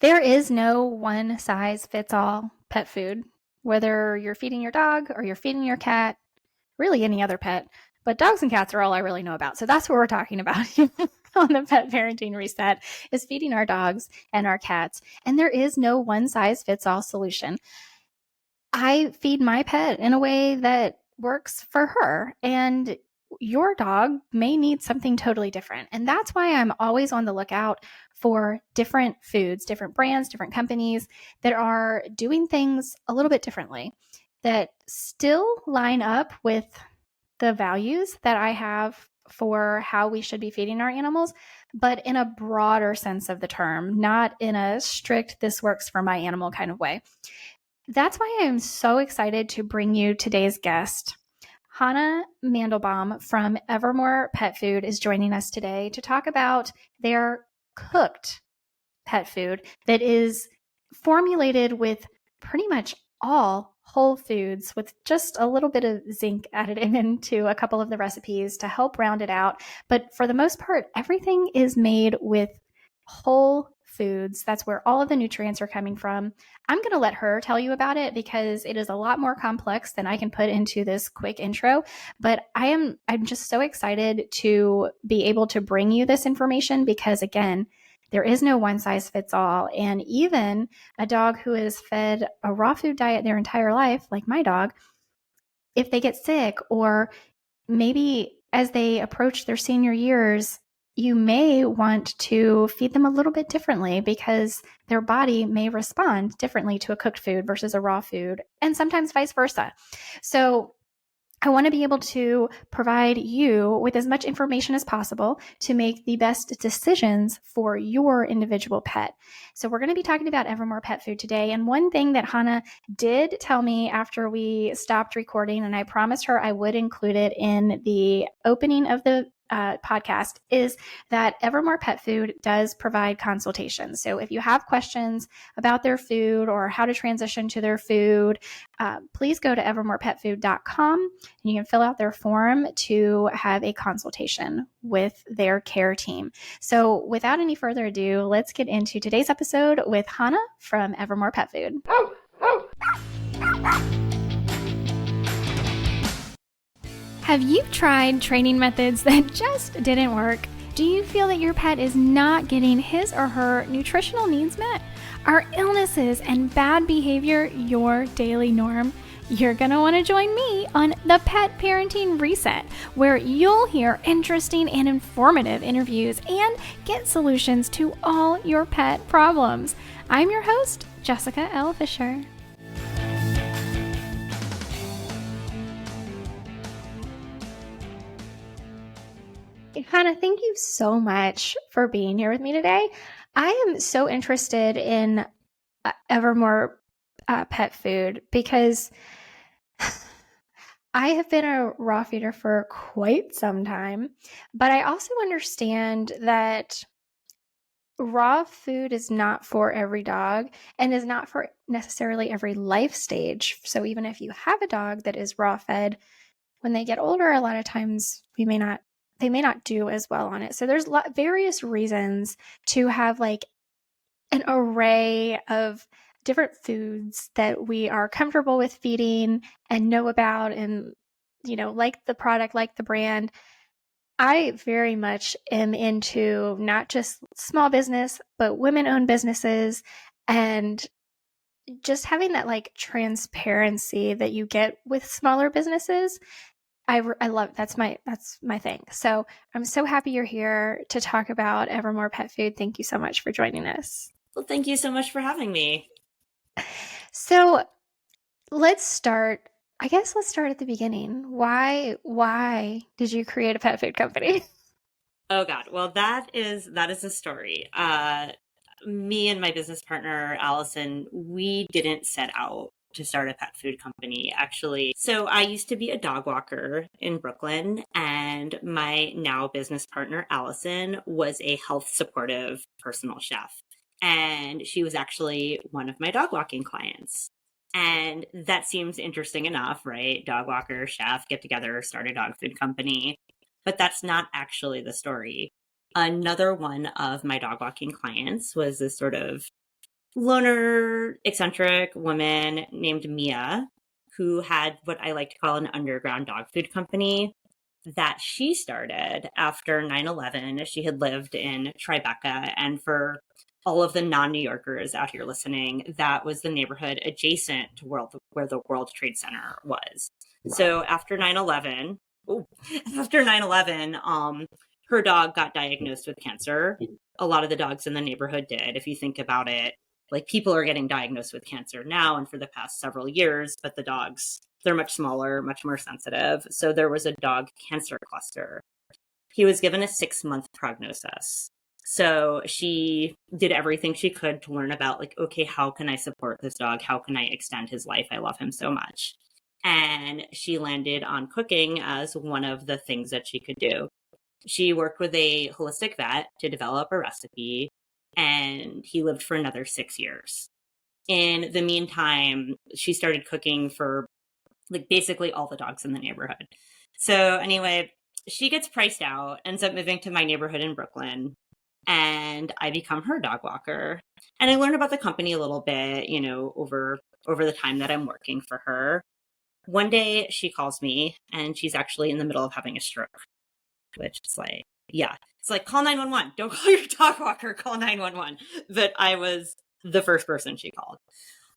There is no one size fits all pet food, whether you're feeding your dog or you're feeding your cat, really any other pet. But dogs and cats are all I really know about. So that's what we're talking about on the Pet Parenting Reset is feeding our dogs and our cats. And there is no one size fits all solution. I feed my pet in a way that works for her. And your dog may need something totally different. And that's why I'm always on the lookout for different foods, different brands, different companies that are doing things a little bit differently that still line up with the values that I have for how we should be feeding our animals, but in a broader sense of the term, not in a strict, this works for my animal kind of way. That's why I'm so excited to bring you today's guest. Hanna Mandelbaum from Evermore Pet Food is joining us today to talk about their cooked pet food that is formulated with pretty much all whole foods with just a little bit of zinc added into a couple of the recipes to help round it out. But for the most part, everything is made with whole foods. That's where all of the nutrients are coming from. I'm going to let her tell you about it because it is a lot more complex than I can put into this quick intro. But I'm just so excited to be able to bring you this information because, again, there is no one size fits all. And even a dog who is fed a raw food diet their entire life, like my dog, if they get sick or maybe as they approach their senior years, you may want to feed them a little bit differently because their body may respond differently to a cooked food versus a raw food, and sometimes vice versa. So I want to be able to provide you with as much information as possible to make the best decisions for your individual pet. So we're going to be talking about Evermore Pet Food today. And one thing that Hanna did tell me after we stopped recording, and I promised her I would include it in the opening of the podcast, is that Evermore Pet Food does provide consultations. So if you have questions about their food or how to transition to their food, please go to evermorepetfood.com and you can fill out their form to have a consultation with their care team. So without any further ado, let's get into today's episode with Hanna from Evermore Pet Food. Have you tried training methods that just didn't work? Do you feel that your pet is not getting his or her nutritional needs met? Are illnesses and bad behavior your daily norm? You're going to want to join me on the Pet Parenting Reset, where you'll hear interesting and informative interviews and get solutions to all your pet problems. I'm your host, Jessica L. Fisher. Hanna, thank you so much for being here with me today. I am so interested in Evermore Pet Food because I have been a raw feeder for quite some time, but I also understand that raw food is not for every dog and is not for necessarily every life stage. So even if you have a dog that is raw fed, when they get older, a lot of times they may not do as well on it. So there's various reasons to have like an array of different foods that we are comfortable with feeding and know about and, like the product, like the brand. I very much am into not just small business, but women-owned businesses and just having that like transparency that you get with smaller businesses. I love that's my thing. So I'm so happy you're here to talk about Evermore Pet Food. Thank you so much for joining us. Well, thank you so much for having me. So let's start at the beginning. Why did you create a pet food company? Oh God. Well, that is a story. Me and my business partner, Allison, we didn't set out to start a pet food company, actually. So I used to be a dog walker in Brooklyn, and my now business partner, Allison, was a health supportive personal chef. And she was actually one of my dog walking clients. And that seems interesting enough, right? Dog walker, chef, get together, start a dog food company. But that's not actually the story. Another one of my dog walking clients was this sort of loner, eccentric woman named Mia, who had what I like to call an underground dog food company that she started after 9/11. She had lived in Tribeca. And for all of the non-New Yorkers out here listening, that was the neighborhood adjacent to where the World Trade Center was. So after 9/11, after 9/11, her dog got diagnosed with cancer. A lot of the dogs in the neighborhood did. If you think about it, like people are getting diagnosed with cancer now and for the past several years, but the dogs, they're much smaller, much more sensitive. So there was a dog cancer cluster. He was given a 6-month prognosis. So she did everything she could to learn about, like, okay, how can I support this dog? How can I extend his life? I love him so much. And she landed on cooking as one of the things that she could do. She worked with a holistic vet to develop a recipe, and he lived for another 6 years. In the meantime, she started cooking for like basically all the dogs in the neighborhood. So anyway, she gets priced out, ends up moving to my neighborhood in Brooklyn, and I become her dog walker. And I learn about the company a little bit, over the time that I'm working for her. One day she calls me and she's actually in the middle of having a stroke, which is like, yeah, it's like, call 911. Don't call your dog walker, call 911. But I was the first person she called.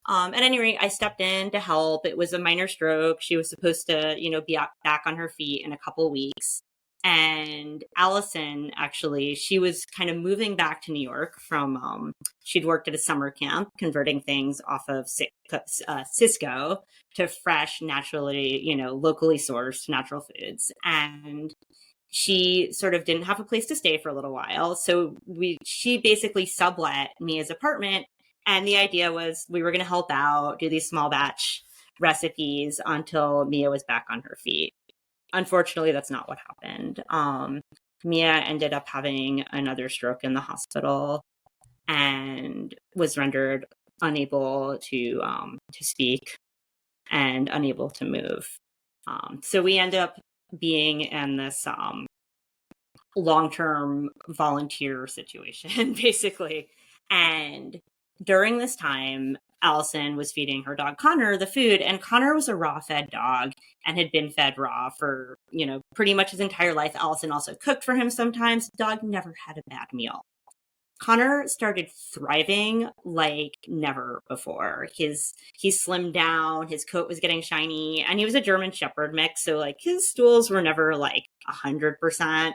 At any rate, I stepped in to help. It was a minor stroke. She was supposed to, be back on her feet in a couple weeks. And Allison, actually, she was kind of moving back to New York from, she'd worked at a summer camp, converting things off of Cisco to fresh, naturally, locally sourced natural foods. And she sort of didn't have a place to stay for a little while. So she basically sublet Mia's apartment. And the idea was we were going to help out, do these small batch recipes until Mia was back on her feet. Unfortunately, that's not what happened. Mia ended up having another stroke in the hospital and was rendered unable to speak and unable to move. So we ended up being in this long-term volunteer situation, basically. And during this time, Allison was feeding her dog Connor the food, and Connor was a raw-fed dog and had been fed raw for, pretty much his entire life. Allison also cooked for him sometimes. The dog never had a bad meal. Connor started thriving like never before. He slimmed down, his coat was getting shiny, and he was a German Shepherd mix, so like his stools were never like 100%.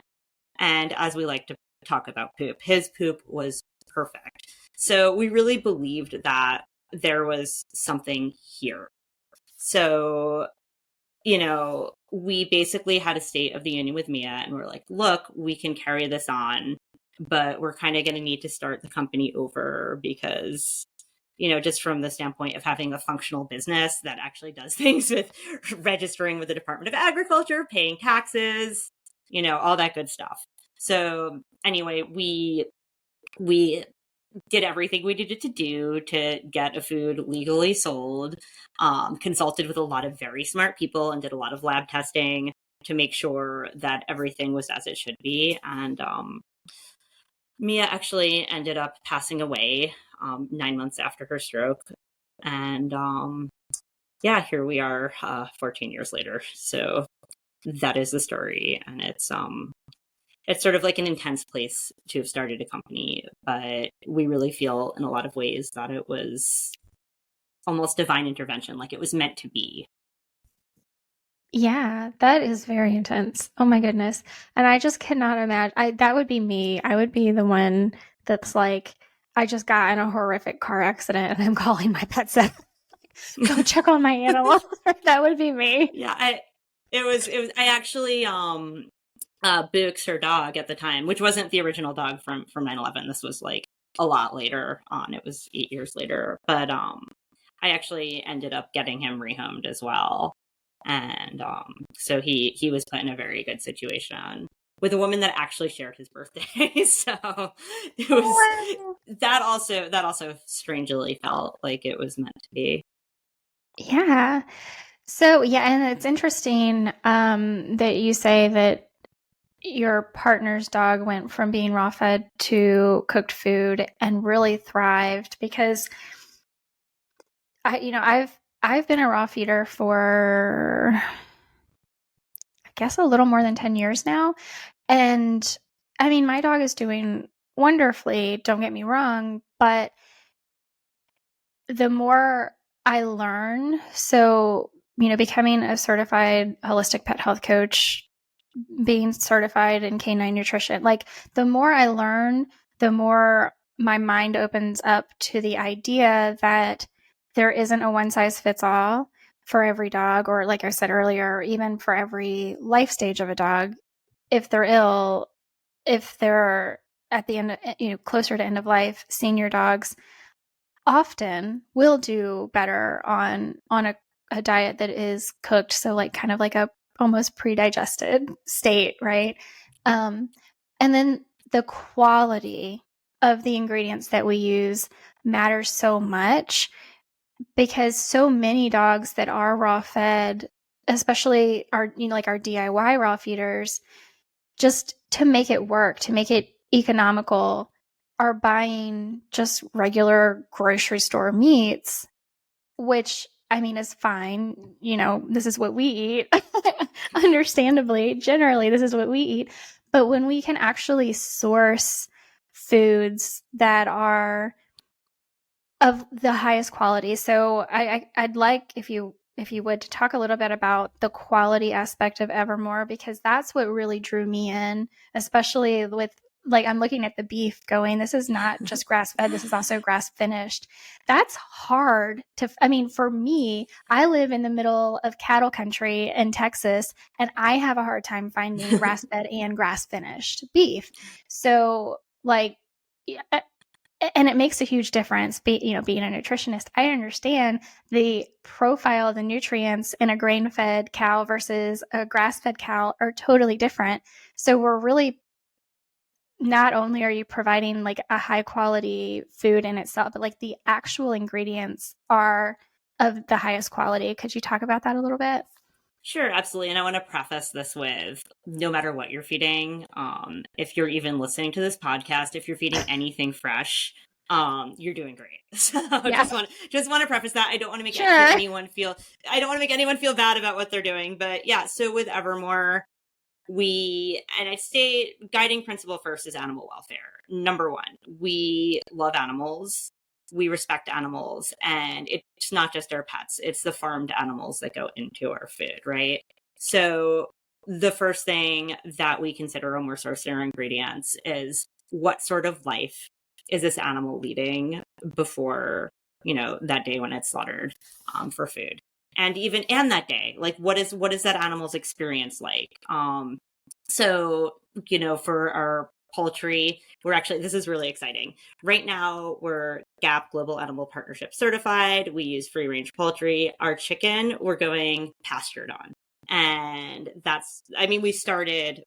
And as we like to talk about poop, his poop was perfect. So we really believed that there was something here. So, we basically had a state of the union with Mia, and we're like, look, we can carry this on, but we're kind of going to need to start the company over because, just from the standpoint of having a functional business that actually does things with registering with the Department of Agriculture, paying taxes, all that good stuff. So anyway, we did everything we needed to do to get a food legally sold, consulted with a lot of very smart people and did a lot of lab testing to make sure that everything was as it should be. And Mia actually ended up passing away 9 months after her stroke. And here we are 14 years later. So that is the story. And it's sort of like an intense place to have started a company, but we really feel in a lot of ways that it was almost divine intervention, like it was meant to be. Yeah, that is very intense. Oh my goodness. And I just cannot imagine. That would be me. I would be the one that's like, I just got in a horrific car accident and I'm calling my pet center. Go check on my animal. That would be me. Yeah, I actually Books, her dog at the time, which wasn't the original dog from 9/11. This was like a lot later on. It was 8 years later, but I actually ended up getting him rehomed as well. And so he was put in a very good situation with a woman that actually shared his birthday. So it was that also strangely felt like it was meant to be. Yeah. So yeah, and it's interesting that you say that your partner's dog went from being raw fed to cooked food and really thrived, because I've been a raw feeder for, I guess, a little more than 10 years now. And I mean, my dog is doing wonderfully, don't get me wrong, but the more I learn, so, becoming a certified holistic pet health coach, being certified in canine nutrition, like, the more I learn, the more my mind opens up to the idea that there isn't a one size fits all for every dog, or, like I said earlier, even for every life stage of a dog. If they're ill, if they're at the end, closer to end of life, senior dogs often will do better on a diet that is cooked, so, like, kind of like a almost pre-digested state, right? um, and then the quality of the ingredients that we use matters so much, because so many dogs that are raw fed, especially our, like our DIY raw feeders, just to make it work, to make it economical, are buying just regular grocery store meats, which, I mean, is fine. This is what we eat. Understandably, generally, this is what we eat. But when we can actually source foods that are of the highest quality. So I'd like, if you would, to talk a little bit about the quality aspect of Evermore, because that's what really drew me in, especially with, like, I'm looking at the beef going, this is not just grass fed, this is also grass finished. That's hard to, I mean, for me, I live in the middle of cattle country in Texas, and I have a hard time finding grass fed and grass finished beef. So, like, yeah, and it makes a huge difference. Being a nutritionist, I understand the profile of the nutrients in a grain-fed cow versus a grass-fed cow are totally different. So we're really, not only are you providing, like, a high quality food in itself, but, like, the actual ingredients are of the highest quality. Could you talk about that a little bit? Sure, absolutely. And I want to preface this with, no matter what you're feeding, if you're even listening to this podcast, if you're feeding anything fresh, you're doing great. So Yeah. just want to preface that. I don't want to make Sure. anyone feel bad about what they're doing. But yeah, so with Evermore, and I'd say guiding principle first is animal welfare. Number one, we love animals. We respect animals, and it's not just our pets, it's the farmed animals that go into our food, right? So the first thing that we consider when we're sourcing our ingredients is, what sort of life is this animal leading before, that day when it's slaughtered for food? And that day, like, what is that animal's experience like? So, for our poultry, this is really exciting. Right now, we're GAP Global Animal Partnership certified. We use free range poultry. Our chicken, we're going pastured on. And we started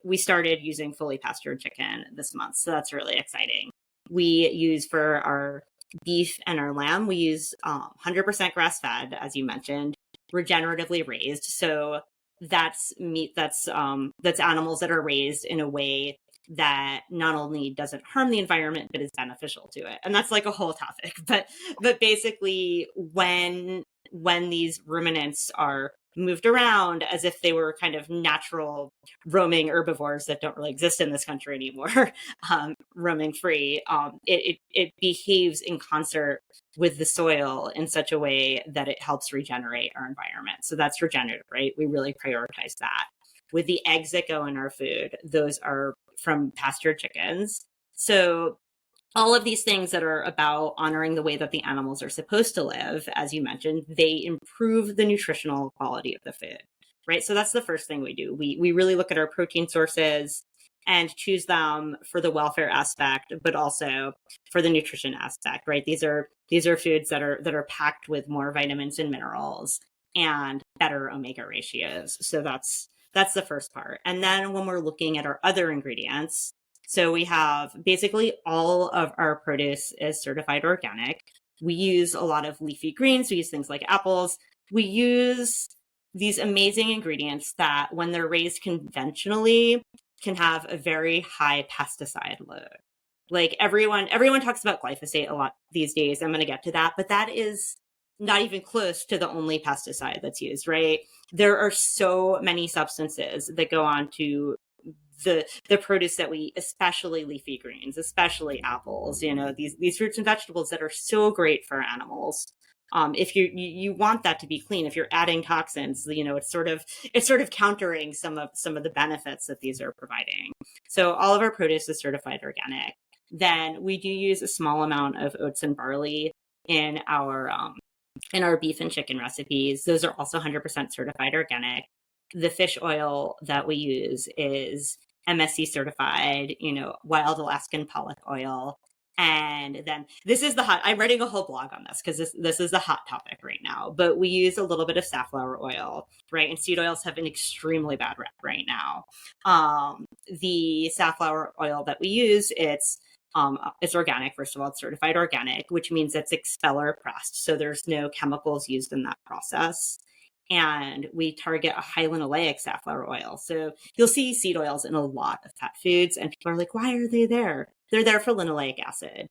using fully pastured chicken this month. So that's really exciting. We use, for our beef and our lamb, we use 100% grass fed, as you mentioned, regeneratively raised. So that's meat that's animals that are raised in a way that not only doesn't harm the environment, but is beneficial to it. And that's like a whole topic. But basically, when these ruminants are moved around as if they were kind of natural roaming herbivores that don't really exist in this country anymore, roaming free, it behaves in concert with the soil in such a way that it helps regenerate our environment. So that's regenerative, right? We really prioritize that. With the eggs that go in our food, those are from pastured chickens. So all of these things that are about honoring the way that the animals are supposed to live, as you mentioned, they improve the nutritional quality of the food, right? So that's the first thing we do. We really look at our protein sources and choose them for the welfare aspect, but also for the nutrition aspect, right? These are foods that are packed with more vitamins and minerals and better omega ratios. So that's the first part. And then when we're looking at our other ingredients, so we have basically all of our produce is certified organic. We use a lot of leafy greens. We use things like apples. We use these amazing ingredients that, when they're raised conventionally, can have a very high pesticide load. Like everyone talks about glyphosate a lot these days. I'm going to get to that, but that is not even close to the only pesticide that's used, right? There are so many substances that go on to the produce that we eat, especially leafy greens, especially apples, these fruits and vegetables that are so great for animals. If you want that to be clean, if you're adding toxins, it's sort of countering some of the benefits that these are providing. So all of our produce is certified organic. Then we do use a small amount of oats and barley in our beef and chicken recipes. Those are also 100% certified organic. The fish oil that we use is MSC certified, wild Alaskan pollock oil. And then I'm writing a whole blog on this because this is the hot topic right now, but we use a little bit of safflower oil, right? And seed oils have an extremely bad rep right now. The safflower oil that we use, it's organic. First of all, it's certified organic, which means it's expeller pressed. So there's no chemicals used in that process. And we target a high linoleic safflower oil. So you'll see seed oils in a lot of pet foods, and people are like, why are they there? They're there for linoleic acid,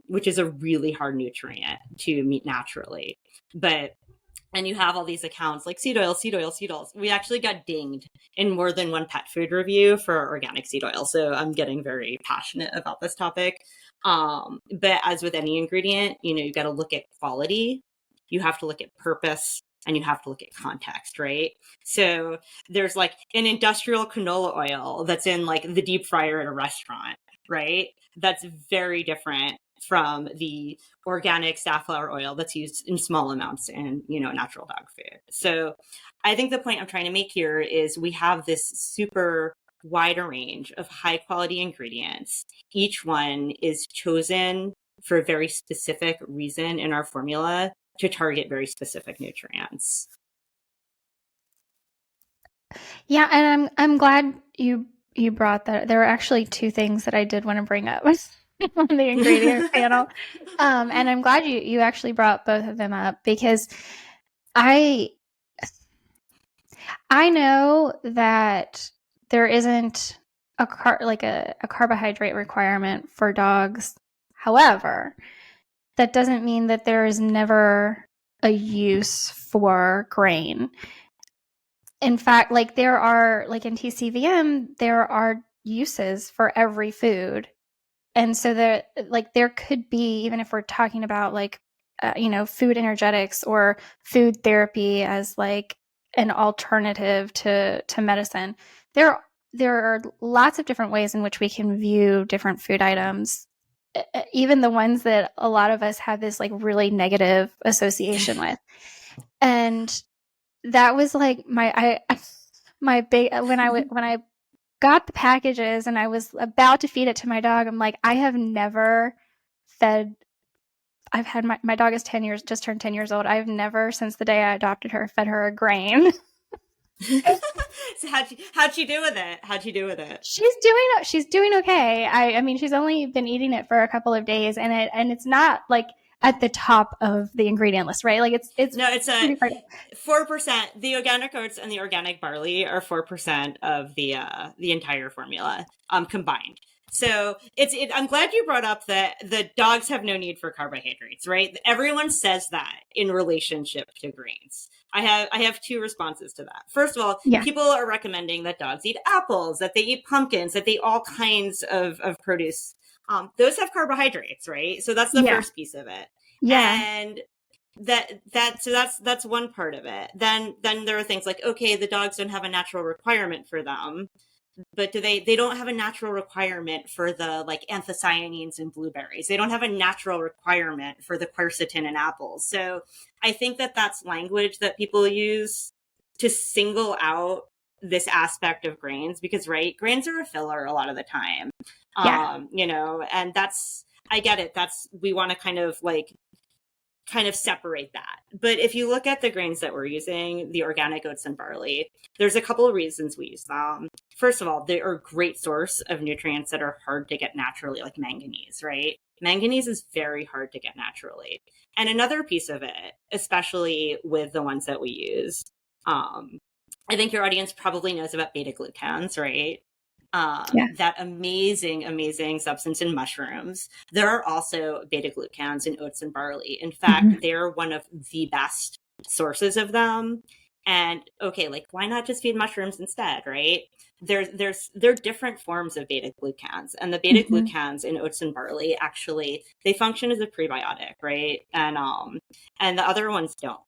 which is a really hard nutrient to meet naturally. And you have all these accounts like seed oil, seed oil, seed oils. We actually got dinged in more than one pet food review for organic seed oil. So I'm getting very passionate about this topic. But as with any ingredient, you got to look at quality, you have to look at purpose, and you have to look at context, right? So there's like an industrial canola oil that's in like the deep fryer at a restaurant, right? That's very different from the organic safflower oil that's used in small amounts in, natural dog food. So I think the point I'm trying to make here is we have this super wide range of high quality ingredients. Each one is chosen for a very specific reason in our formula to target very specific nutrients. Yeah, and I'm glad you brought that. There are actually two things that I did want to bring up on the ingredient panel. And I'm glad you actually brought both of them up because I know that there isn't a carbohydrate requirement for dogs. However, that doesn't mean that there is never a use for grain. In fact, like there are, like in TCVM, there are uses for every food. And so there could be, even if we're talking about food energetics or food therapy as like an alternative to medicine, there are lots of different ways in which we can view different food items, even the ones that a lot of us have this like really negative association with. And that was like my big when I got the packages and I was about to feed it to my dog. I'm like, I have never fed. I've had my dog is 10 years, just turned 10 years old. I've never, since the day I adopted her, fed her a grain. So how'd she do with it? How'd she do with it? She's doing okay. I mean, she's only been eating it for a couple of days, and it's not like at the top of the ingredient list, right? Like it's no, it's a 4%. The organic oats and the organic barley are 4% of the entire formula combined. So I'm glad you brought up that the dogs have no need for carbohydrates, right? Everyone says that in relationship to grains. I have two responses to that. First of all, people are recommending that dogs eat apples, that they eat pumpkins, that they eat all kinds of produce. Those have carbohydrates, right? So that's the first piece of it. Yeah. And that's one part of it. Then there are things like, okay, the dogs don't have a natural requirement for them, but they don't have a natural requirement for the like anthocyanins in blueberries. They don't have a natural requirement for the quercetin in apples. So I think that's language that people use to single out this aspect of grains because, right, grains are a filler a lot of the time. And I get it. We want to kind of separate that. But if you look at the grains that we're using, the organic oats and barley, there's a couple of reasons we use them. First of all, they are a great source of nutrients that are hard to get naturally, like manganese, right? Manganese is very hard to get naturally. And another piece of it, especially with the ones that we use, I think your audience probably knows about beta glucans, right? Yeah. that amazing substance in mushrooms. There are also beta glucans in oats and barley. In fact, Mm-hmm. they're one of the best sources of them. And okay, like why not just feed mushrooms instead, right? There are different forms of beta glucans, and the beta Mm-hmm. glucans in oats and barley actually they function as a prebiotic, right? And the other ones don't.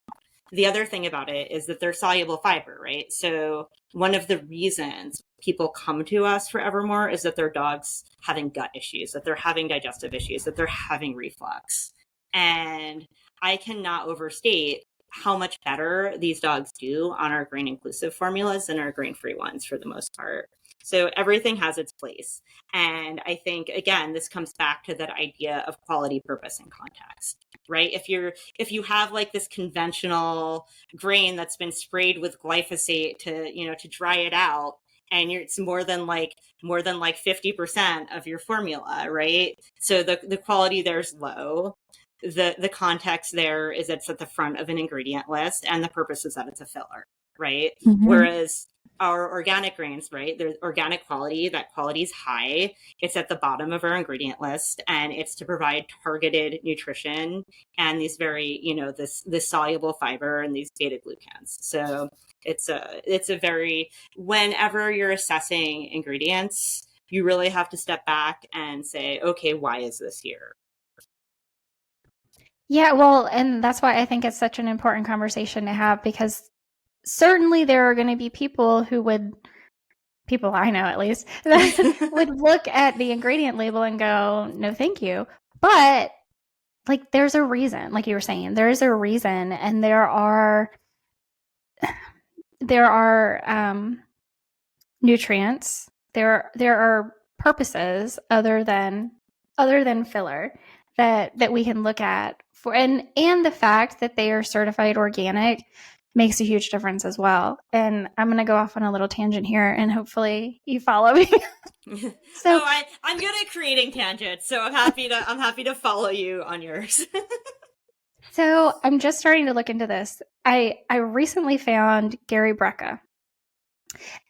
The other thing about it is that they're soluble fiber, right? So one of the reasons people come to us for Evermore is that their dog's having gut issues, that they're having digestive issues, that they're having reflux. And I cannot overstate how much better these dogs do on our grain inclusive formulas than our grain free ones for the most part. So everything has its place. And I think, again, this comes back to that idea of quality, purpose, and context, right? If you have like this conventional grain that's been sprayed with glyphosate to dry it out, and it's more than like 50% of your formula, right? So the quality there is low. The context there is it's at the front of an ingredient list, and the purpose is that it's a filler, right? Mm-hmm. Whereas our organic grains, right? There's organic quality. That quality is high. It's at the bottom of our ingredient list, and it's to provide targeted nutrition and these very, this soluble fiber and these beta glucans. So it's a very, whenever you're assessing ingredients, you really have to step back and say, okay, why is this here? Yeah, well, and that's why I think it's such an important conversation to have, because certainly there are going to be people people I know at least, that would look at the ingredient label and go, no, thank you. But like, there's a reason, like you were saying, there's a reason, and there are nutrients. There are purposes other than filler that we can look at for, and the fact that they are certified organic makes a huge difference as well. And I'm going to go off on a little tangent here, and hopefully you follow me. So, I'm good at creating tangents, so I'm happy to follow you on yours. so I'm just starting to look into this. I recently found Gary Brecka,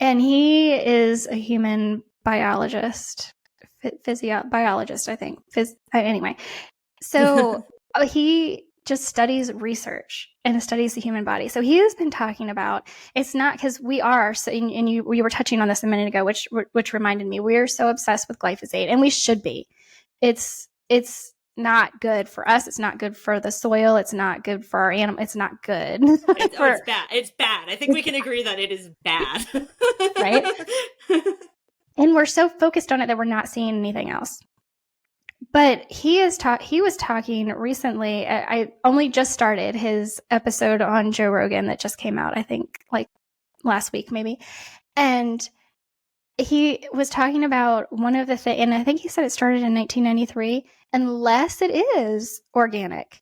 and he is a human biologist, biologist, I think. Anyway, so he just studies research and studies the human body. So he has been talking about, it's not because we are, so, and we were touching on this a minute ago, which reminded me, we're so obsessed with glyphosate, and we should be. It's not good for us. It's not good for the soil. It's not good for our animal. It's not good. It's bad. It's bad. I think we can agree that it is bad. Right? And we're so focused on it that we're not seeing anything else. But he was talking recently. I only just started his episode on Joe Rogan that just came out, I think, like last week maybe. And he was talking about one of the things, and I think he said it started in 1993, unless it is organic.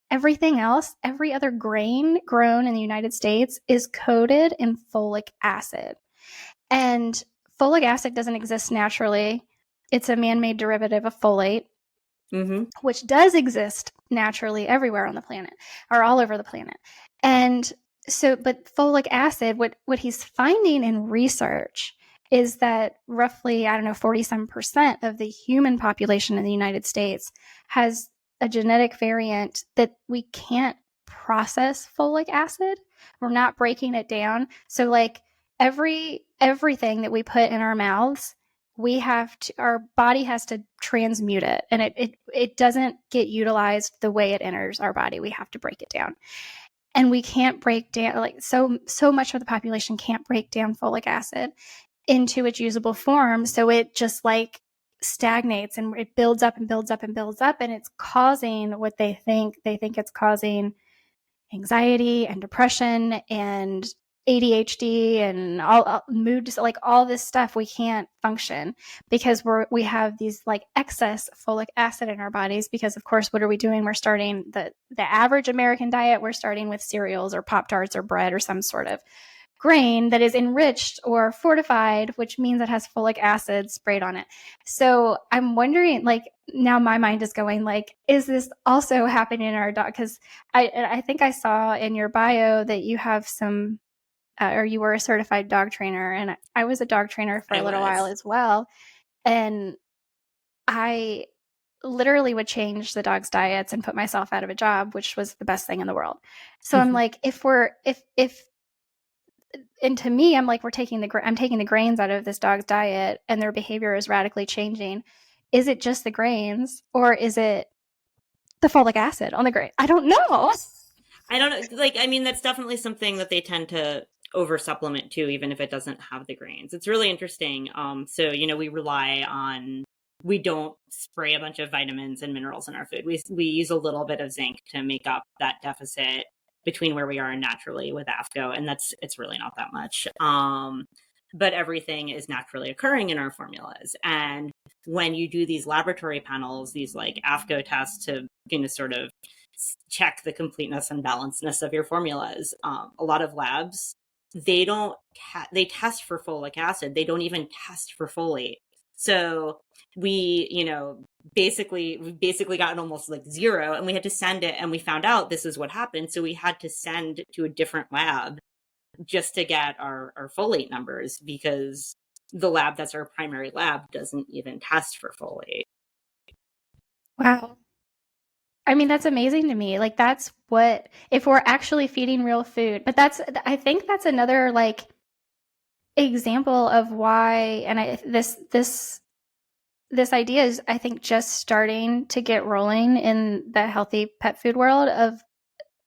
Everything else, every other grain grown in the United States is coated in folic acid. And folic acid doesn't exist naturally. It's a man-made derivative of folate, Mm-hmm. which does exist naturally everywhere on the planet, or all over the planet. And so, but folic acid, what he's finding in research is that roughly, I don't know, 40% of the human population in the United States has a genetic variant that we can't process folic acid. We're not breaking it down. So like everything that we put in our mouths, our body has to transmute it, and it doesn't get utilized the way it enters our body. We have to break it down, and we can't break down, like, so much of the population can't break down folic acid into its usable form, so it just like stagnates, and it builds up and builds up and builds up, and it's causing what they think it's causing anxiety and depression and ADHD and all mood, like all this stuff. We can't function because we have these like excess folic acid in our bodies, because of course, what are we doing? We're starting the average American diet. We're starting with cereals or Pop-Tarts or bread or some sort of grain that is enriched or fortified, which means it has folic acid sprayed on it. So I'm wondering, like, now my mind is going like, is this also happening in our dog? Because I think I saw in your bio that you have some or you were a certified dog trainer, and I was a dog trainer for I a little while was. as well. And I literally would change the dog's diets and put myself out of a job, which was the best thing in the world. So I'm like, if and to me, I'm like, I'm taking the grains out of this dog's diet and their behavior is radically changing. Is it just the grains, or is it the folic acid on the grain? I don't know. I don't know. Like, I mean, that's definitely something that they tend to over supplement too, even if it doesn't have the grains. It's really interesting. So, we rely on, we don't spray a bunch of vitamins and minerals in our food. We use a little bit of zinc to make up that deficit between where we are naturally with AFCO. And it's really not that much. But everything is naturally occurring in our formulas. And when you do these laboratory panels, these like AFCO tests to, sort of check the completeness and balancedness of your formulas. A lot of labs, they don't they test for folic acid. They don't even test for folate. So we, basically gotten almost like zero, and we had to send it, and we found out this is what happened. So we had to send to a different lab just to get our folate numbers, because the lab that's our primary lab doesn't even test for folate. Wow. I mean, that's amazing to me. Like, that's what, if we're actually feeding real food, but I think that's another like example of why, and this idea is, I think, just starting to get rolling in the healthy pet food world, of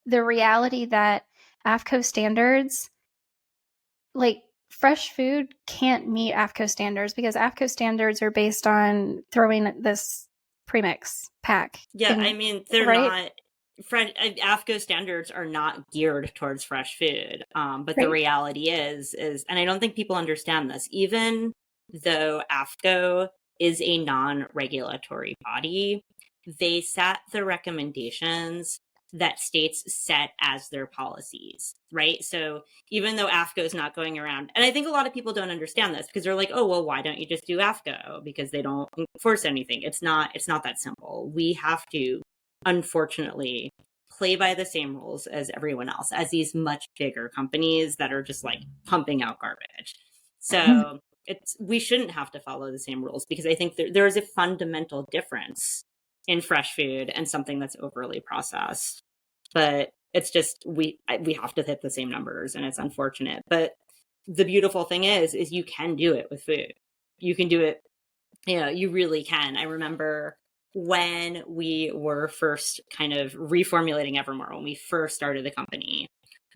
the reality that AFCO standards, like fresh food can't meet AFCO standards, because AFCO standards are based on throwing this premix pack Yeah, I in, mean, they're right? not fresh. AFCO standards are not geared towards fresh food. But the Right. reality is, and I don't think people understand this, even though AFCO is a non-regulatory body, they set the recommendations that states set as their policies, right? So even though AFCO is not going around, and I think a lot of people don't understand this, because they're like, oh, well, why don't you just do AFCO? Because they don't enforce anything. It's not that simple. We have to, unfortunately, play by the same rules as everyone else, as these much bigger companies that are just like pumping out garbage. So we shouldn't have to follow the same rules, because I think there is a fundamental difference in fresh food and something that's overly processed. But it's just, we have to hit the same numbers, and it's unfortunate. But the beautiful thing is you can do it with food. You can do it, you really can. I remember when we were first kind of reformulating Evermore, when we first started the company,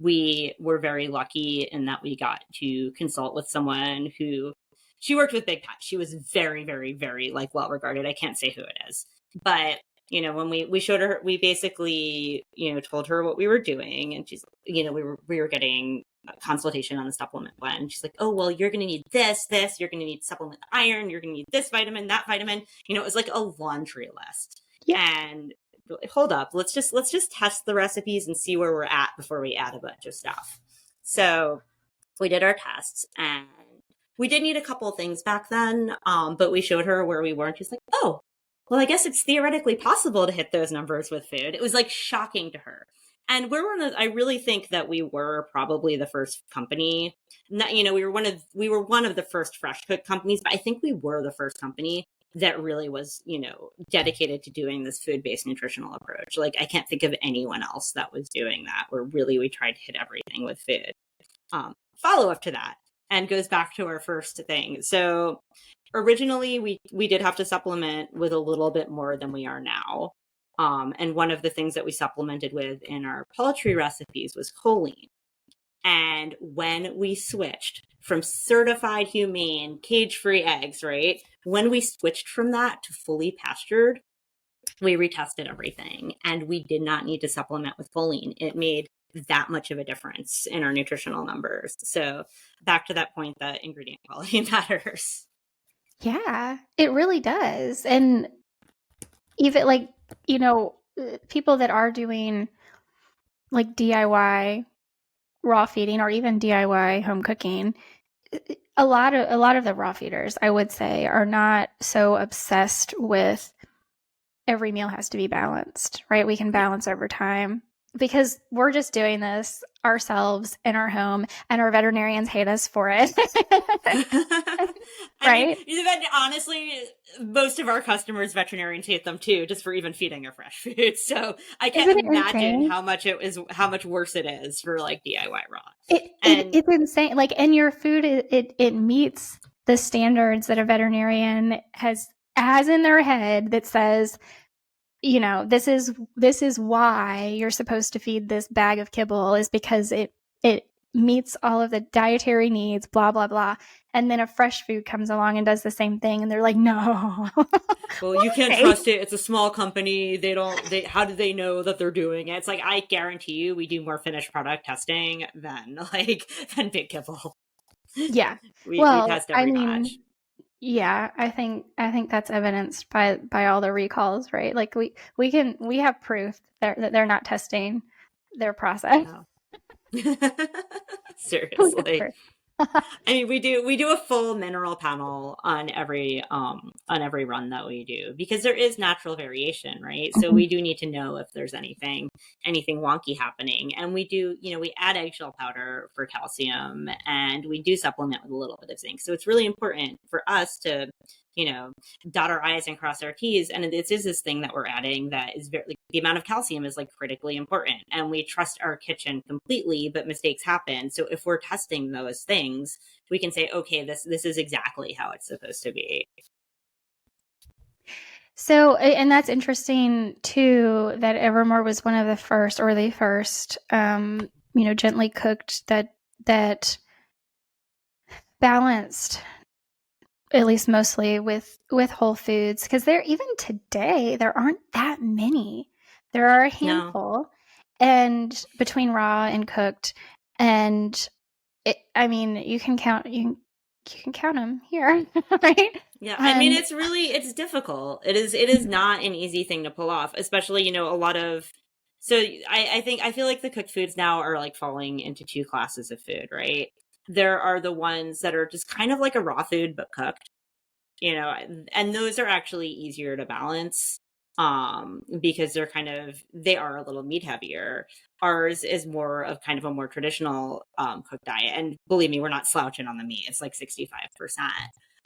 we were very lucky in that we got to consult with someone who, she worked with big pets. She was very, very, very like well regarded. I can't say who it is, but when we showed her, we basically, told her what we were doing, and she's, we were getting a consultation on the supplement blend. She's like, oh, well, you're going to need this, you're going to need supplement iron, you're going to need this vitamin, that vitamin. It was like a laundry list. Yeah. And hold up, let's just test the recipes and see where we're at before we add a bunch of stuff. So we did our tests, and we did need a couple of things back then, but we showed her where we were, and she's like, oh, well, I guess it's theoretically possible to hit those numbers with food. It was like shocking to her. And I really think that we were probably the first company. We were one of the first fresh cook companies, but I think we were the first company that really was, dedicated to doing this food-based nutritional approach. Like, I can't think of anyone else that was doing that, where really we tried to hit everything with food. Follow up to that, and goes back to our first thing. So originally we did have to supplement with a little bit more than we are now. And one of the things that we supplemented with in our poultry recipes was choline. And when we switched from certified humane cage-free eggs, right? When we switched from that to fully pastured, we retested everything, and we did not need to supplement with choline. It made that much of a difference in our nutritional numbers. So back to that point that ingredient quality matters. Yeah, it really does. And even like, people that are doing like DIY raw feeding, or even DIY home cooking, a lot of the raw feeders, I would say, are not so obsessed with every meal has to be balanced, right? We can balance over time. because we're just doing this ourselves in our home and our veterinarians hate us for it. I mean, Right? honestly, most of our customers, veterinarians hate them too, just for even feeding a fresh food. So I can't Isn't it imagine insane? how much worse it is for like DIY raw. And It's insane. Like, and your food, it meets the standards that a veterinarian has in their head that says, this is why you're supposed to feed this bag of kibble, is because it meets all of the dietary needs, blah blah blah. And then a fresh food comes along and does the same thing, and they're like, no. well, you can't Why? trust it. It's a small company. How do they know that they're doing it? It's like, I guarantee you, we do more finished product testing than Big Kibble. Yeah. We Well, test I every mean, batch. yeah, I think that's evidenced by all the recalls, right? Like we have proof that they're not testing their process. No. We have Seriously. proof. I mean, we do a full mineral panel on every run that we do, because there is natural variation, right? So we do need to know if there's anything wonky happening. And we add eggshell powder for calcium, and we do supplement with a little bit of zinc. So it's really important for us to, dot our I's and cross our T's. And this is this thing that we're adding that is very, like, the amount of calcium is like critically important, and we trust our kitchen completely, but mistakes happen. So if we're testing those things, we can say, okay, this is exactly how it's supposed to be. So, and that's interesting too, that Evermore was one of the first, or the first, gently cooked that balanced, at least mostly, with whole foods. Because even today there aren't that many. There are a No. handful, and between raw and cooked, and I mean, you can count them here, right? Yeah, I mean, And it's difficult. It is not an easy thing to pull off, especially, a lot of, so I feel like the cooked foods now are like falling into two classes of food, right? There are the ones that are just kind of like a raw food but cooked, and those are actually easier to balance, because they are a little meat heavier. Ours is more of kind of a more traditional cooked diet, and believe me, we're not slouching on the meat. It's like 65%,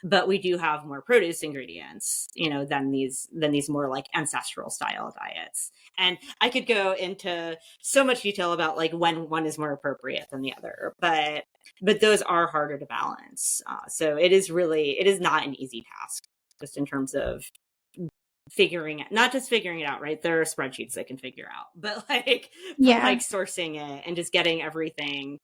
but we do have more produce ingredients, than these more like ancestral style diets. And I could go into so much detail about like when one is more appropriate than the other, but those are harder to balance. So it is not an easy task, just in terms of not just figuring it out, right? There are spreadsheets that can figure out, but yeah. like sourcing it and just getting everything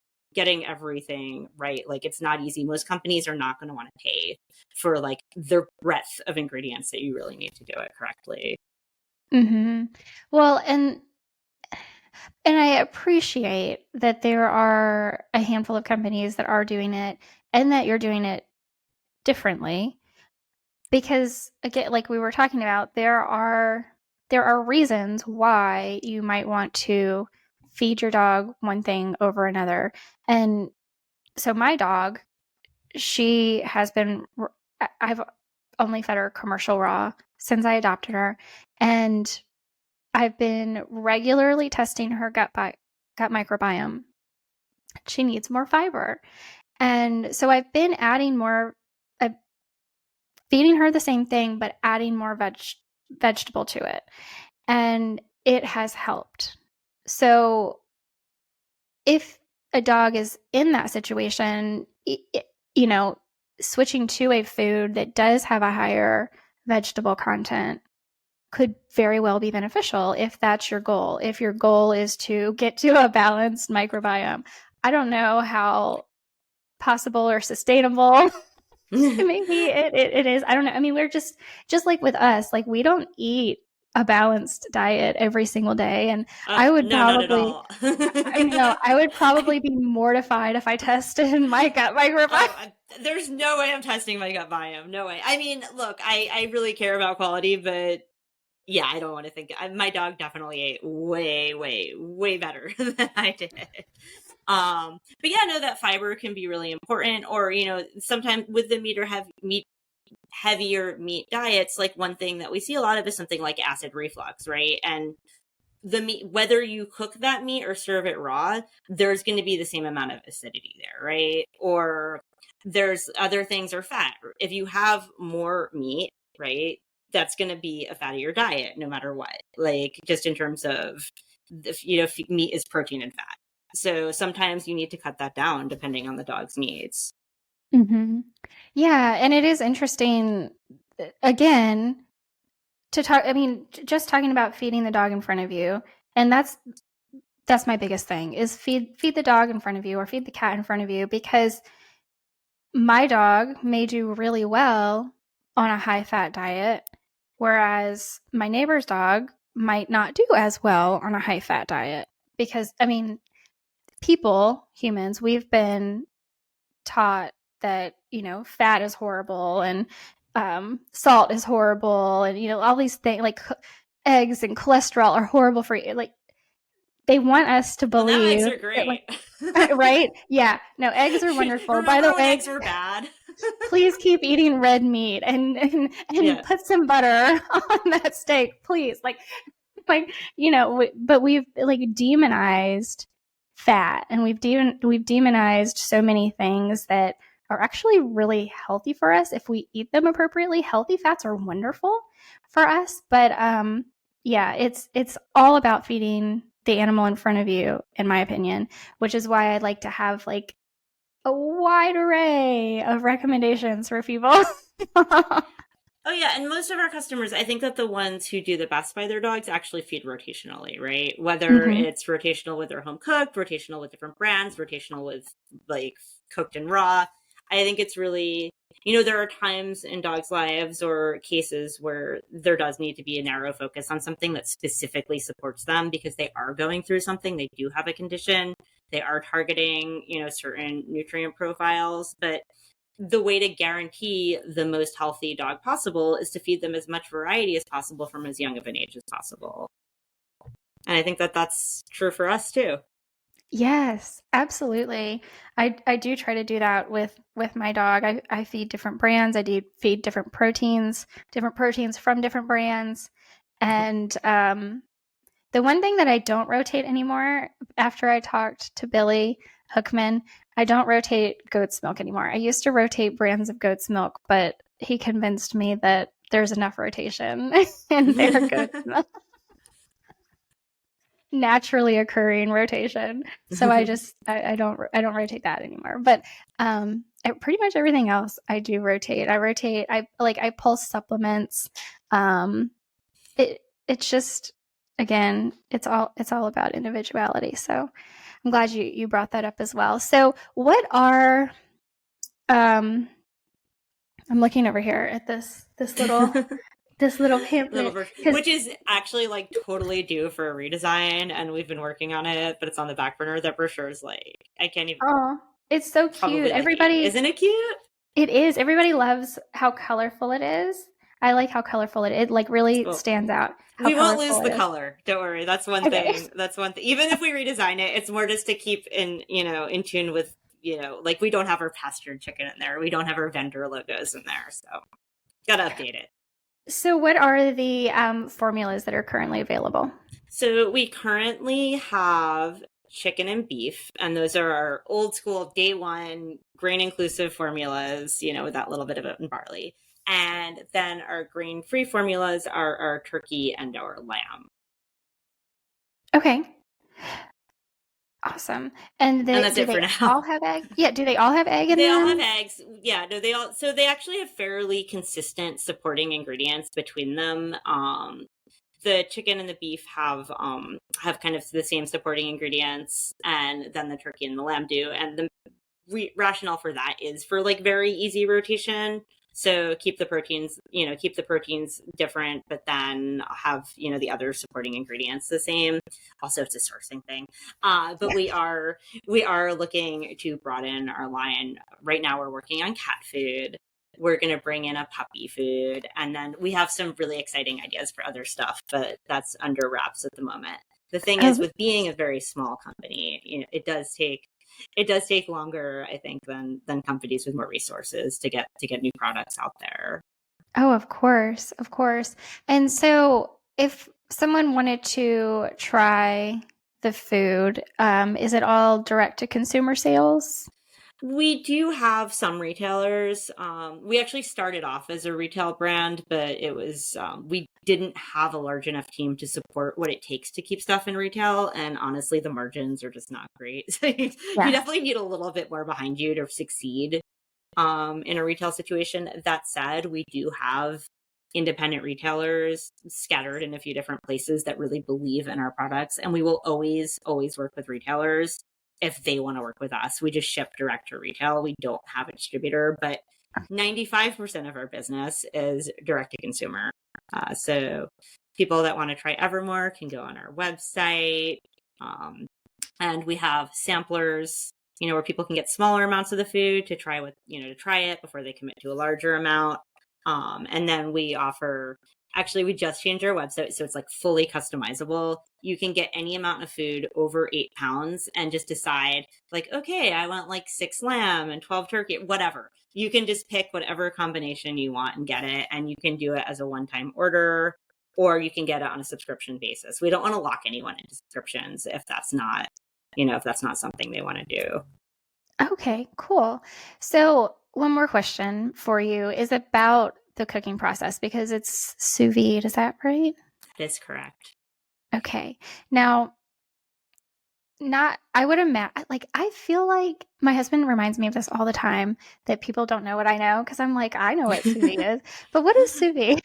right. Like, it's not easy. Most companies are not going to want to pay for like the breadth of ingredients that you really need to do it correctly. Well, and I appreciate that there are a handful of companies that are doing it, and that you're doing it differently, because again, like we were talking about, there are reasons why you might want to feed your dog one thing over another. And so my dog, she has been I've only fed her commercial raw since I adopted her, and I've been regularly testing her gut microbiome. She needs more fiber. And so I've been adding more, uh, feeding her the same thing, but adding more vegetable to it. And it has helped. So if a dog is in that situation, you know, switching to a food that does have a higher vegetable content could very well be beneficial if that's your goal. If your goal is to get to a balanced microbiome, I don't know how possible or sustainable maybe it is. I don't know. I mean, we're just like with us, like we don't eat a balanced diet every single day. And I would No, not at probably, all. I know, I would probably be mortified if I tested my gut microbiome. There's no way I'm testing my gut biome. No way. I mean, look, I really care about quality, but yeah, I don't want to think. My dog definitely ate way, way, way better than I did. But yeah, no, that fiber can be really important. Or, sometimes with the heavier meat diets, like one thing that we see a lot of is something like acid reflux, right? And the meat, whether you cook that meat or serve it raw, there's going to be the same amount of acidity there, right? Or there's other things are fat. If you have more meat, right, that's going to be a fattier diet no matter what. Like just in terms of, meat is protein and fat. So sometimes you need to cut that down depending on the dog's needs. Mm-hmm. Yeah, and it is interesting, again, to talk. I mean, just talking about feeding the dog in front of you, and that's my biggest thing is feed the dog in front of you or feed the cat in front of you, because my dog may do really well on a high fat diet, whereas my neighbor's dog might not do as well on a high fat diet. Because, I mean, humans, we've been taught that, fat is horrible and salt is horrible, and, all these things like eggs and cholesterol are horrible for you. Like, they want us to Well, now eggs believe are that, great. like, right? Yeah. No, eggs are wonderful. By Remember the when way, eggs were bad? please keep eating red meat and Yeah. put some butter on that steak, please. Like, but we've like demonized fat, and we've demonized so many things that are actually really healthy for us if we eat them appropriately. Healthy fats are wonderful for us, but yeah, it's all about feeding the animal in front of you, in my opinion, which is why I'd like to have like a wide array of recommendations for people. Oh yeah, and most of our customers, I think that the ones who do the best by their dogs actually feed rotationally, right? Whether Mm-hmm. it's rotational with their home cooked, rotational with different brands, rotational with like cooked and raw. I think it's really, there are times in dogs' lives or cases where there does need to be a narrow focus on something that specifically supports them because they are going through something, they do have a condition, they are targeting, certain nutrient profiles, but the way to guarantee the most healthy dog possible is to feed them as much variety as possible from as young of an age as possible. And I think that that's true for us too. Yes, absolutely. I do try to do that with my dog. I feed different brands. I do feed different proteins from different brands. And the one thing that I don't rotate anymore, after I talked to Billy Hookman, I don't rotate goat's milk anymore. I used to rotate brands of goat's milk, but he convinced me that there's enough rotation in their goat's milk, naturally occurring rotation. So I don't rotate that anymore. But pretty much everything else I do rotate. I pull supplements. It's just, again, it's all about individuality. So I'm glad you brought that up as well. So what are I'm looking over here at this little Little pamphlet, version, because which is actually like totally due for a redesign, and we've been working on it, but it's on the back burner. That brochure is like, I can't even, oh, it's so cute. probably like eight. Isn't it cute? It is. Everybody loves how colorful it is. I like how colorful it like really Well, stands out how we won't lose colorful the it is. color. Don't worry. That's one Okay. thing. That's one thing. Even if we redesign it, it's more just to keep in tune with, like we don't have our pastured chicken in there. We don't have our vendor logos in there. So gotta update it. So what are the formulas that are currently available? So we currently have chicken and beef, and those are our old school day one grain inclusive formulas, with that little bit of oat and barley. And then our grain free formulas are our turkey and our lamb. Okay. Awesome. And And that's do it they for all now. have egg? Yeah, do they all have egg in They all have them? eggs. Yeah, no, so they actually have fairly consistent supporting ingredients between them. The chicken and the beef have kind of the same supporting ingredients, and then the turkey and the lamb do. And the rationale for that is for like very easy rotation. So keep the proteins different, but then have, the other supporting ingredients the same. Also, it's a sourcing thing. But we are looking to broaden our line. Right now we're working on cat food. We're going to bring in a puppy food, and then we have some really exciting ideas for other stuff, but that's under wraps at the moment. The thing is, with being a very small company, it does take longer, I think, than companies with more resources to get new products out there. Oh, of course, of course. And so if someone wanted to try the food, is it all direct to consumer sales? We do have some retailers. We actually started off as a retail brand, but it was, we didn't have a large enough team to support what it takes to keep stuff in retail. And honestly, the margins are just not great. So you Yeah. definitely need a little bit more behind you to succeed in a retail situation. That said, we do have independent retailers scattered in a few different places that really believe in our products. And we will always work with retailers if they want to work with us. We just ship direct to retail. We don't have a distributor, but 95% of our business is direct to consumer. So people that want to try Evermore can go on our website. And we have samplers, where people can get smaller amounts of the food to try to try it before they commit to a larger amount. And then we offer, actually, we just changed our website, so it's like fully customizable. You can get any amount of food over 8 pounds and just decide, like, okay, I want like 6 lamb and 12 turkey, whatever. You can just pick whatever combination you want and get it. And you can do it as a one-time order, or you can get it on a subscription basis. We don't want to lock anyone into subscriptions if that's not something they want to do. Okay, cool. So one more question for you is about the cooking process, because it's sous vide. Is that right? That is correct. Okay. Now, I would imagine, like, I feel like my husband reminds me of this all the time, that people don't know what I know, because I'm like, I know what sous vide is, but what is sous vide?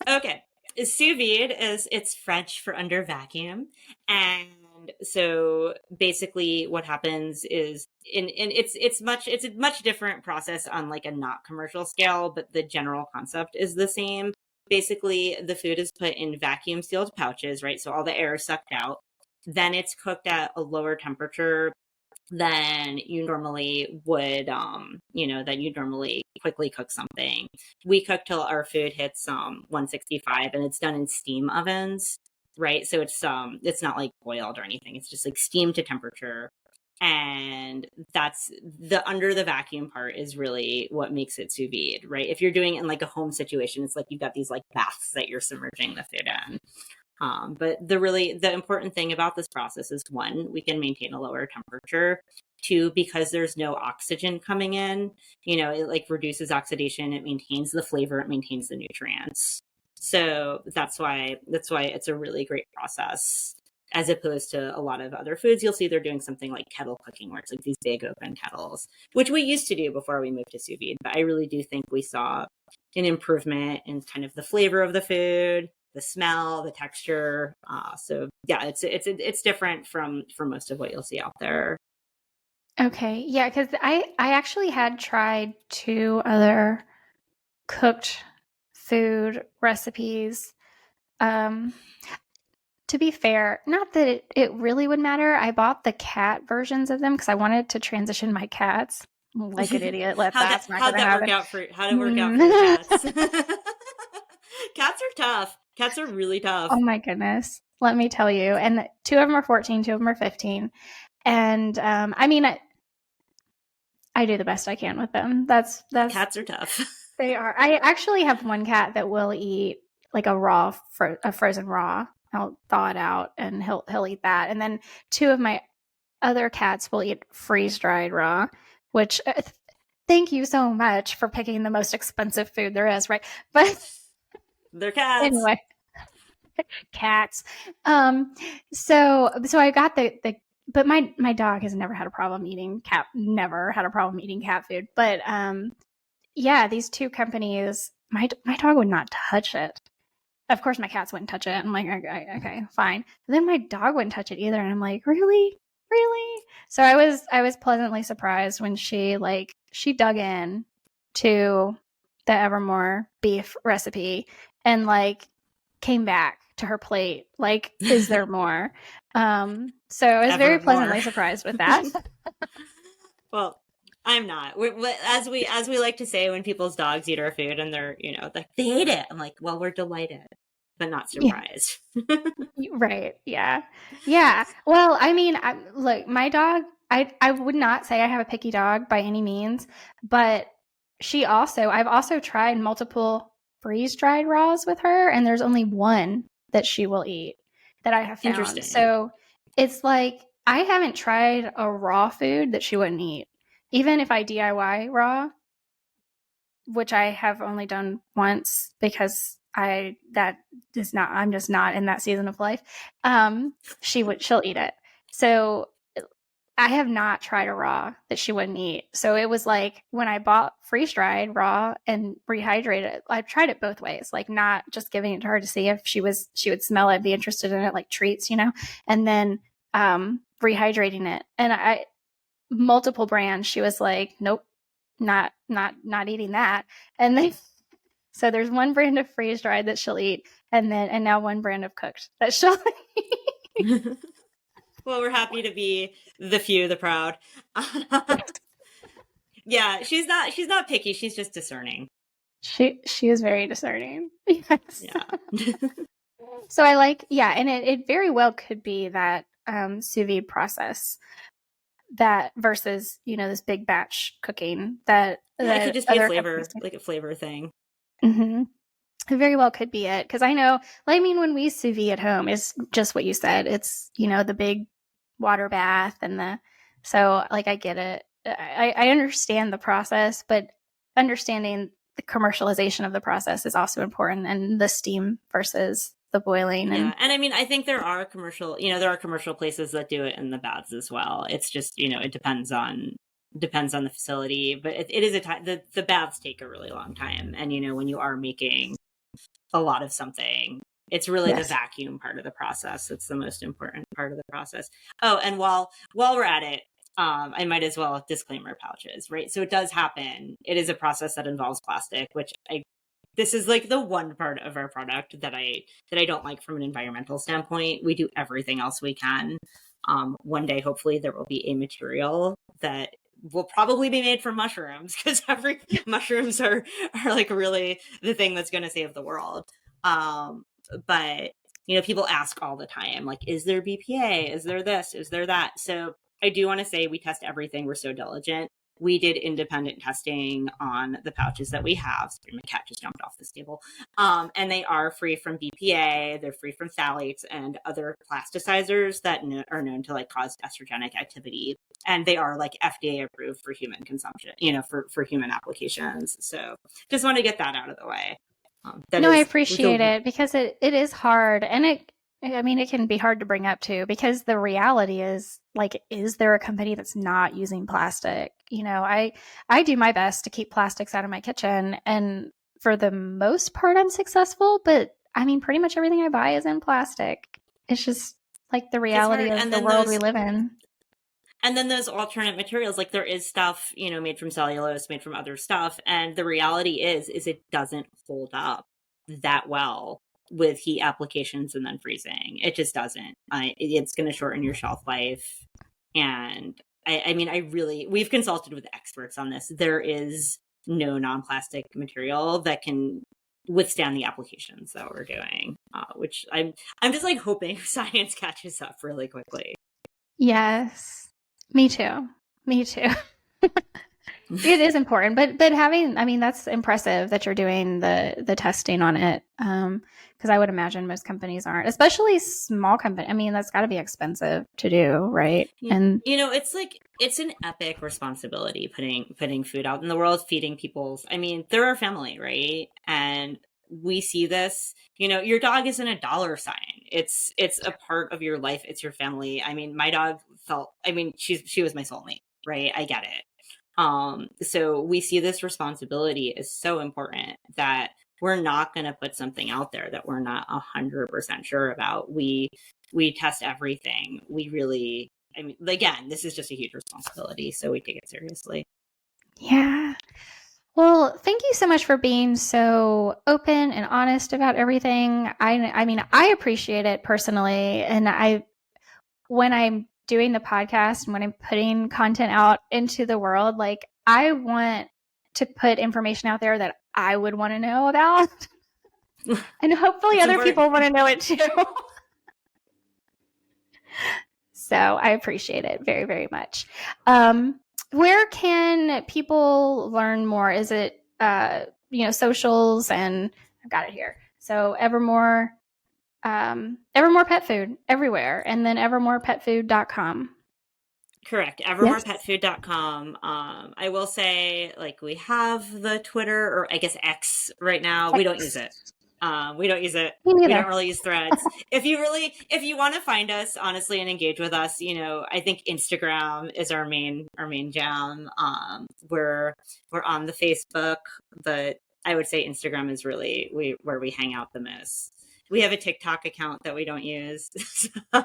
Okay. Sous vide it's French for under vacuum. And so basically what happens is it's a much different process on like a not commercial scale, but the general concept is the same. Basically, the food is put in vacuum sealed pouches, right? So all the air is sucked out. Then it's cooked at a lower temperature than you normally would, than you normally quickly cook something. We cook till our food hits 165, and it's done in steam ovens, right? So it's not like boiled or anything. It's just like steam to temperature. And that's the under the vacuum part is really what makes it sous vide, right? If you're doing it in like a home situation, it's like you've got these like baths that you're submerging the food in. But the important thing about this process is, one, we can maintain a lower temperature. Two, because there's no oxygen coming in, it like reduces oxidation. It maintains the flavor. It maintains the nutrients. So that's why it's a really great process, as opposed to a lot of other foods. You'll see they're doing something like kettle cooking, where it's like these big open kettles, which we used to do before we moved to sous vide. But I really do think we saw an improvement in kind of the flavor of the food, the smell, the texture. So yeah, it's different from most of what you'll see out there. Okay. Yeah, because I actually had tried 2 other cooked food recipes. Um, to be fair, not that it really would matter. I bought the cat versions of them because I wanted to transition my cats. Like an idiot, that's not going to happen. How'd it work out for your cats? Cats are tough. Cats are really tough. Oh my goodness. Let me tell you. And 2 of them are 14, 2 of them are 15. And I mean, I do the best I can with them. That's Cats are tough. They are. I actually have one cat that will eat like a frozen raw. I'll thaw it out and he'll eat that. And then 2 of my other cats will eat freeze dried raw, which thank you so much for picking the most expensive food there is, right? But they're cats. Anyway, cats. So I got but my dog has never had a problem eating cat food. But yeah, these 2 companies, my dog would not touch it. Of course, my cats wouldn't touch it. I'm like, okay, fine. But then my dog wouldn't touch it either, and I'm like, really? So I was pleasantly surprised when she dug in to the Evermore beef recipe and like came back to her plate. Like, is there more? So I was very pleasantly surprised with that. Well, I'm not. As we like to say when people's dogs eat our food and they're, like, they hate it. I'm like, well, we're delighted, but not surprised. Yeah. Right. Yeah. Yeah. Well, I mean, look, my dog, I would not say I have a picky dog by any means, but I've also tried multiple freeze dried raws with her, and there's only one that she will eat that I have found. Interesting. So it's like I haven't tried a raw food that she wouldn't eat. Even if I DIY raw, which I have only done once because I'm just not in that season of life. She'll eat it. So I have not tried a raw that she wouldn't eat. So it was like when I bought freeze dried raw and rehydrated, I tried it both ways, like not just giving it to her to see if she would smell it, be interested in it, like treats, and then rehydrating it. And I multiple brands, she was like, nope, not eating that. And then so there's one brand of freeze dried that she'll eat, and now one brand of cooked that she'll eat. Well, we're happy to be the few, the proud. Yeah, she's not picky. She's just discerning. She is very discerning. Yes. Yeah. So I like, yeah, and it very well could be that sous vide process that versus this big batch cooking that It could just be a flavor, like a flavor thing. Mm-hmm. It very well could be it, because I know, when we sous vide at home, it's just what you said. It's the big water bath so I get it. I understand the process, but understanding the commercialization of the process is also important, and the steam versus the boiling. Yeah, and I think there are commercial places that do it in the baths as well. It's just it depends on the facility, but it is a time. The baths take a really long time, and when you are making a lot of something, it's really the vacuum part of the process. It's the most important part of the process. Oh, and while we're at it, I might as well disclaimer pouches, right? So it does happen. It is a process that involves plastic, which this is like the one part of our product that I don't like from an environmental standpoint. We do everything else we can. One day, hopefully, there will be a material that will probably be made from mushrooms, because mushrooms are like really the thing that's going to save the world. But people ask all the time, like, is there BPA? Is there this? Is there that? So I do want to say we test everything. We're so diligent. We did independent testing on the pouches that we have. Sorry, my cat just jumped off this table. And they are free from BPA. They're free from phthalates and other plasticizers that are known to cause estrogenic activity. And they are FDA approved for human consumption, for human applications. So just want to get that out of the way. I appreciate it, because it is hard, and it can be hard to bring up too, because the reality is, is there a company that's not using plastic? I do my best to keep plastics out of my kitchen, and for the most part I'm successful, but pretty much everything I buy is in plastic. It's just the reality of the world we live in. And then those alternate materials, there is stuff, made from cellulose, made from other stuff. And the reality is it doesn't hold up that well with heat applications and then freezing. It just doesn't. It's going to shorten your shelf life. And we've consulted with experts on this. There is no non-plastic material that can withstand the applications that we're doing, which I'm just hoping science catches up really quickly. Yes. Me too. It is important, but having, that's impressive that you're doing the testing on it. Because I would imagine most companies aren't, especially small company. That's got to be expensive to do, right? And it's an epic responsibility putting food out in the world, feeding people's. They're our family, right? And we see this. Your dog isn't a dollar sign. It's a part of your life. It's your family. My dog felt. She was my soulmate, right? I get it. So we see this responsibility as so important that we're not going to put something out there that we're not 100% sure about. We test everything. We really, again, this is just a huge responsibility, so we take it seriously. Yeah. Well, thank you so much for being so open and honest about everything. I appreciate it personally, and when I'm doing the podcast and when I'm putting content out into the world, I want to put information out there that I would want to know about. And hopefully other people want to know it too. So I appreciate it very, very much. Where can people learn more? Is it, socials? And I've got it here. So Evermore Evermore Pet Food everywhere, and then evermorepetfood.com. Correct. Yes. Evermorepetfood.com. I will say, like, we have the Twitter, or I guess X right now. We don't use it. We don't use it. Me We neither. don't really use Threads. If you want to find us, honestly, and engage with us, I think Instagram is our main jam. We're on the Facebook, but I would say Instagram is really where we hang out the most. We have a TikTok account that we don't use. So,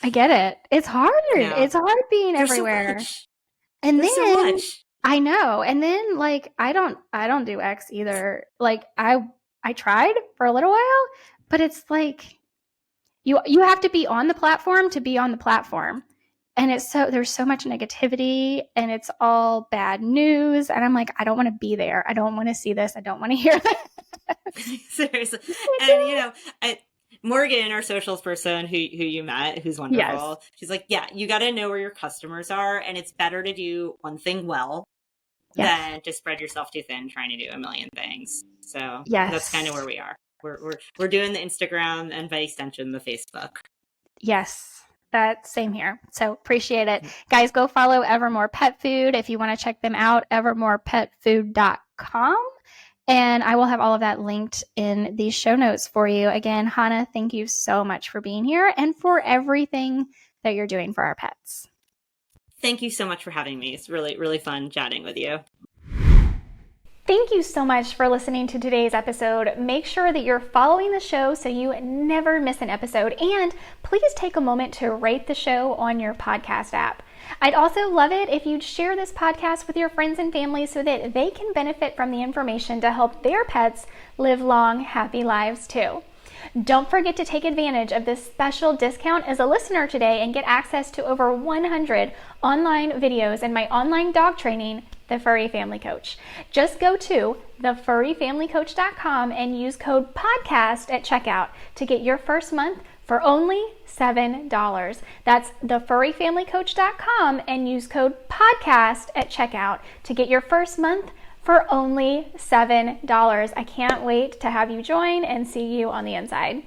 I get it. It's hard. yeah. It's hard being There's so everywhere. much. And There's so then much. I know. And then like I don't do X either. Like I tried for a little while, but it's like you have to be on the platform to be on the platform. And there's so much negativity and it's all bad news. And I'm like, I don't want to be there. I don't want to see this. I don't want to hear this. Seriously. And Morgan, our socials person who you met, who's wonderful, Yes. she's like, yeah, you got to know where your customers are, and it's better to do one thing well than to spread yourself too thin trying to do a million things. So that's kind of where we are. We're doing the Instagram and by extension the Facebook. Yes, that same here. So appreciate it. Guys, go follow Evermore Pet Food if you want to check them out, evermorepetfood.com. And I will have all of that linked in the show notes for you. Again, Hanna, thank you so much for being here and for everything that you're doing for our pets. Thank you so much for having me. It's really, really fun chatting with you. Thank you so much for listening to today's episode. Make sure that you're following the show so you never miss an episode. And please take a moment to rate the show on your podcast app. I'd also love it if you'd share this podcast with your friends and family so that they can benefit from the information to help their pets live long, happy lives too. Don't forget to take advantage of this special discount as a listener today and get access to over 100 online videos and my online dog training, The Furry Family Coach. Just go to thefurryfamilycoach.com and use code PODCAST at checkout to get your first month for only $7. That's thefurryfamilycoach.com and use code PODCAST at checkout to get your first month for only $7. I can't wait to have you join and see you on the inside.